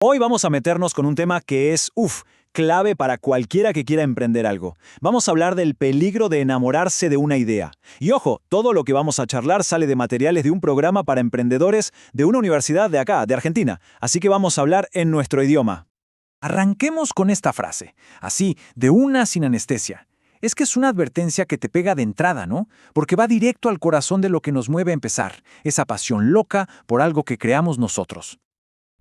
Hoy vamos a meternos con un tema que es, clave para cualquiera que quiera emprender algo. Vamos a hablar del peligro de enamorarse de una idea. Y ojo, todo lo que vamos a charlar sale de materiales de un programa para emprendedores de una universidad de acá, de Argentina. Así que vamos a hablar en nuestro idioma. Arranquemos con esta frase, así, de una sin anestesia. Es que es una advertencia que te pega de entrada, ¿no? Porque va directo al corazón de lo que nos mueve a empezar, esa pasión loca por algo que creamos nosotros.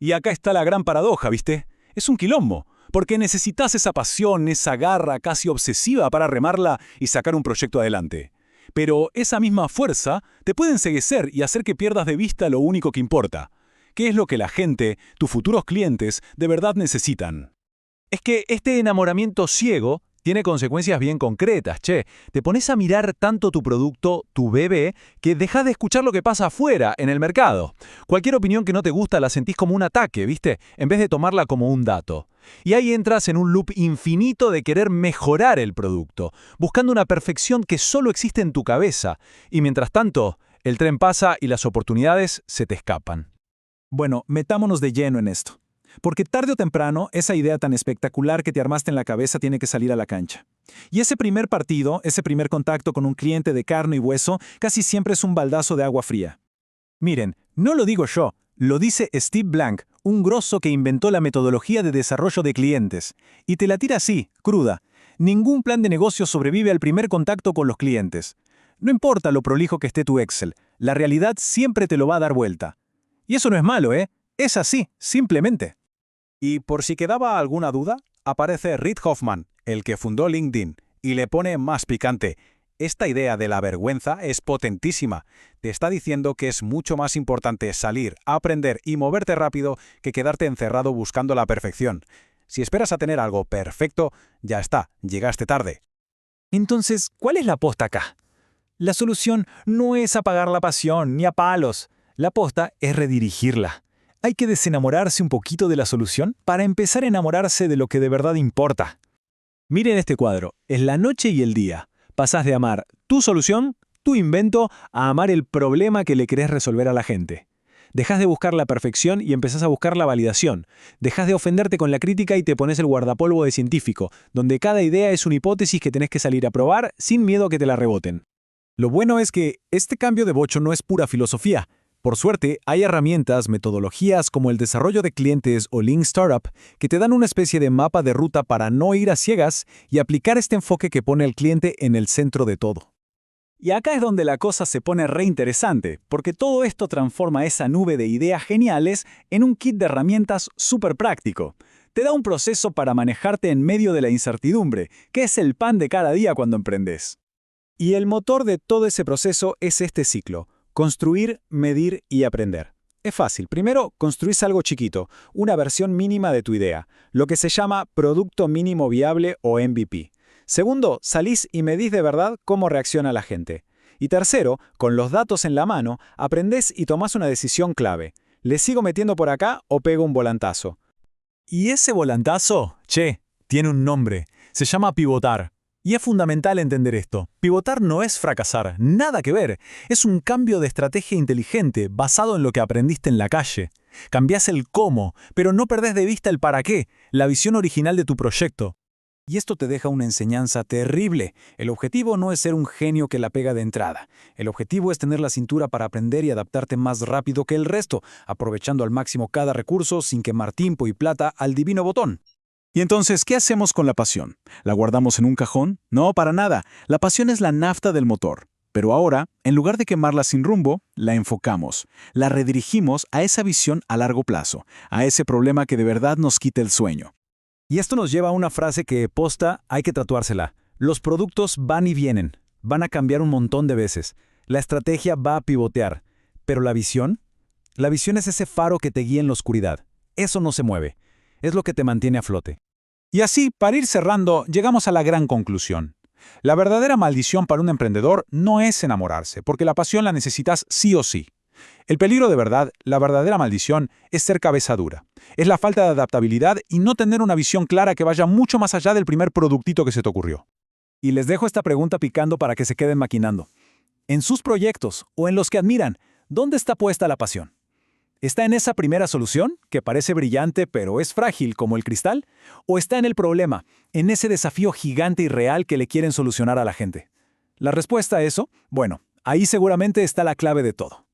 Y acá está la gran paradoja, ¿viste? Es un quilombo, porque necesitas esa pasión, esa garra casi obsesiva para remarla y sacar un proyecto adelante. Pero esa misma fuerza te puede enceguecer y hacer que pierdas de vista lo único que importa. ¿Qué es lo que la gente, tus futuros clientes, de verdad necesitan? Es que este enamoramiento ciego tiene consecuencias bien concretas, che. Te pones a mirar tanto tu producto, tu bebé, que dejas de escuchar lo que pasa afuera, en el mercado. Cualquier opinión que no te gusta la sentís como un ataque, ¿viste? En vez de tomarla como un dato. Y ahí entras en un loop infinito de querer mejorar el producto, buscando una perfección que solo existe en tu cabeza. Y mientras tanto, el tren pasa y las oportunidades se te escapan. Bueno, metámonos de lleno en esto. Porque tarde o temprano, esa idea tan espectacular que te armaste en la cabeza tiene que salir a la cancha. Y ese primer partido, ese primer contacto con un cliente de carne y hueso, casi siempre es un baldazo de agua fría. Miren, no lo digo yo, lo dice Steve Blank, un grosso que inventó la metodología de desarrollo de clientes. Y te la tira así, cruda. Ningún plan de negocio sobrevive al primer contacto con los clientes. No importa lo prolijo que esté tu Excel, la realidad siempre te lo va a dar vuelta. Y eso no es malo, ¿eh? Es así, simplemente. Y por si quedaba alguna duda, aparece Reid Hoffman, el que fundó LinkedIn, y le pone más picante. Esta idea de la vergüenza es potentísima. Te está diciendo que es mucho más importante salir, aprender y moverte rápido que quedarte encerrado buscando la perfección. Si esperas a tener algo perfecto, ya está, llegaste tarde. Entonces, ¿cuál es la posta acá? La solución no es apagar la pasión, ni a palos. La posta es redirigirla. Hay que desenamorarse un poquito de la solución para empezar a enamorarse de lo que de verdad importa. Miren este cuadro, es la noche y el día. Pasás de amar tu solución, tu invento, a amar el problema que le querés resolver a la gente. Dejás de buscar la perfección y empezás a buscar la validación. Dejás de ofenderte con la crítica y te pones el guardapolvo de científico, donde cada idea es una hipótesis que tenés que salir a probar sin miedo a que te la reboten. Lo bueno es que este cambio de bocho no es pura filosofía. Por suerte, hay herramientas, metodologías como el desarrollo de clientes o Lean Startup que te dan una especie de mapa de ruta para no ir a ciegas y aplicar este enfoque que pone al cliente en el centro de todo. Y acá es donde la cosa se pone re interesante, porque todo esto transforma esa nube de ideas geniales en un kit de herramientas súper práctico. Te da un proceso para manejarte en medio de la incertidumbre, que es el pan de cada día cuando emprendes. Y el motor de todo ese proceso es este ciclo: construir, medir y aprender. Es fácil. Primero, construís algo chiquito, una versión mínima de tu idea, lo que se llama Producto Mínimo Viable o MVP. Segundo, salís y medís de verdad cómo reacciona la gente. Y tercero, con los datos en la mano, aprendés y tomás una decisión clave. ¿Le sigo metiendo por acá o pego un volantazo? Y ese volantazo, tiene un nombre. Se llama pivotar. Y es fundamental entender esto. Pivotar no es fracasar, nada que ver. Es un cambio de estrategia inteligente, basado en lo que aprendiste en la calle. Cambiás el cómo, pero no perdés de vista el para qué, la visión original de tu proyecto. Y esto te deja una enseñanza terrible. El objetivo no es ser un genio que la pega de entrada. El objetivo es tener la cintura para aprender y adaptarte más rápido que el resto, aprovechando al máximo cada recurso sin quemar tiempo y plata al divino botón. Y entonces, ¿qué hacemos con la pasión? ¿La guardamos en un cajón? No, para nada. La pasión es la nafta del motor. Pero ahora, en lugar de quemarla sin rumbo, la enfocamos. La redirigimos a esa visión a largo plazo, a ese problema que de verdad nos quita el sueño. Y esto nos lleva a una frase que, posta, hay que tatuársela. Los productos van y vienen. Van a cambiar un montón de veces. La estrategia va a pivotear. Pero la visión es ese faro que te guía en la oscuridad. Eso no se mueve. Es lo que te mantiene a flote. Y así, para ir cerrando, llegamos a la gran conclusión. La verdadera maldición para un emprendedor no es enamorarse, porque la pasión la necesitas sí o sí. El peligro de verdad, la verdadera maldición, es ser cabeza dura. Es la falta de adaptabilidad y no tener una visión clara que vaya mucho más allá del primer productito que se te ocurrió. Y les dejo esta pregunta picando para que se queden maquinando. En sus proyectos o en los que admiran, ¿dónde está puesta la pasión? ¿Está en esa primera solución, que parece brillante pero es frágil como el cristal? ¿O está en el problema, en ese desafío gigante y real que le quieren solucionar a la gente? La respuesta a eso, bueno, ahí seguramente está la clave de todo.